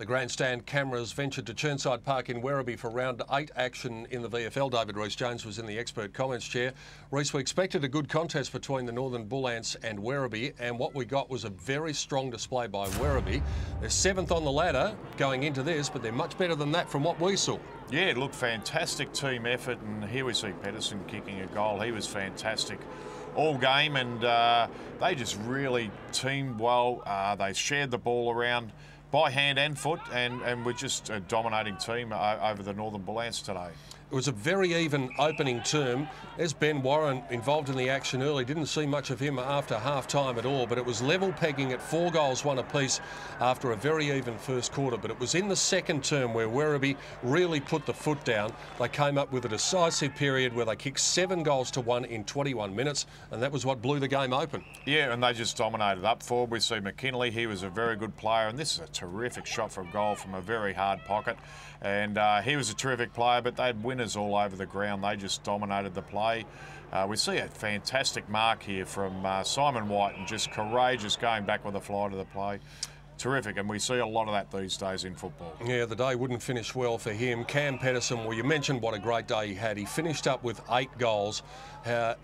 The grandstand cameras ventured to Chirnside Park in Werribee for round 8 action in the VFL. David Rees-Jones was in the expert comments chair. Rees, we expected a good contest between the Northern Bullants and Werribee, and what we got was a very strong display by Werribee. They're 7th on the ladder going into this, but they're much better than that from what we saw. Yeah, it looked fantastic team effort, and here we see Pedersen kicking a goal. He was fantastic all game, and they just really teamed well. They shared the ball around by hand and foot, and we're just a dominating team over the Northern Bullants today. It was a very even opening term. There's Ben Warren involved in the action early. Didn't see much of him after half-time at all, but it was level pegging at 4 goals, 1 apiece after a very even first quarter. But it was in the second term where Werribee really put the foot down. They came up with a decisive period where they kicked 7 goals to 1 in 21 minutes, and that was what blew the game open. Yeah, and they just dominated. Up forward, we see McKinley. He was a very good player, and this is a terrific shot for a goal from a very hard pocket. And he was a terrific player, but they had winners all over the ground. They just dominated the play. We see a fantastic mark here from Simon White, and just courageous going back with a fly to the play. Terrific, and we see a lot of that these days in football. Yeah, the day wouldn't finish well for him. Cam Pedersen, well, you mentioned what a great day he had. He finished up with 8 goals.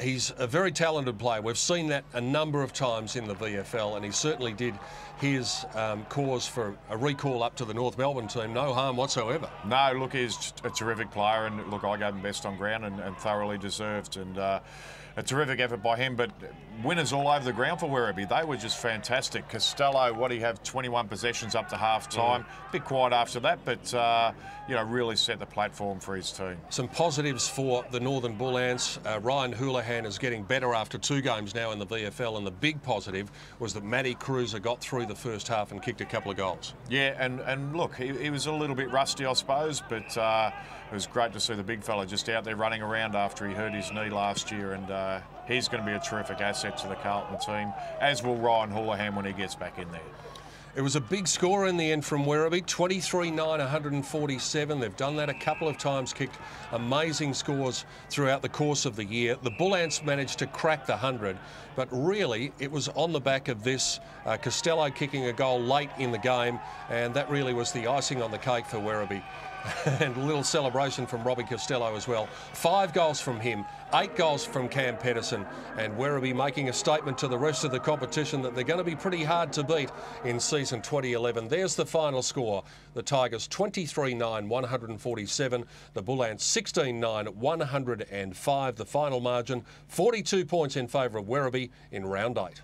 He's a very talented player. We've seen that a number of times in the VFL, and he certainly did his cause for a recall up to the North Melbourne team. No harm whatsoever. No, look, he's a terrific player, and look, I gave him best on ground and thoroughly deserved. And a terrific effort by him, but winners all over the ground for Werribee. They were just fantastic. Costello, what he have, 21 possessions up to half-time. Bit quiet after that, but you know, really set the platform for his team. Some positives for the Northern Bullants. Ryan Houlihan is getting better after 2 games now in the VFL, and the big positive was that Matty Cruiser got through the first half and kicked a couple of goals. Yeah, and look, he was a little bit rusty, I suppose, but it was great to see the big fella just out there running around after he hurt his knee last year, and he's going to be a terrific asset to the Carlton team, as will Ryan Houlihan when he gets back in there. It was a big score in the end from Werribee, 23-9, 147. They've done that a couple of times, kicked amazing scores throughout the course of the year. The Bullants managed to crack the 100, but really it was on the back of this Costello kicking a goal late in the game, and that really was the icing on the cake for Werribee. And a little celebration from Robbie Costello as well. 5 goals from him, 8 goals from Cam Pedersen, and Werribee making a statement to the rest of the competition that they're going to be pretty hard to beat in season 2011. There's the final score. The Tigers 23-9, 147. The Bullants 16-9, 105. The final margin, 42 points in favour of Werribee in round 8.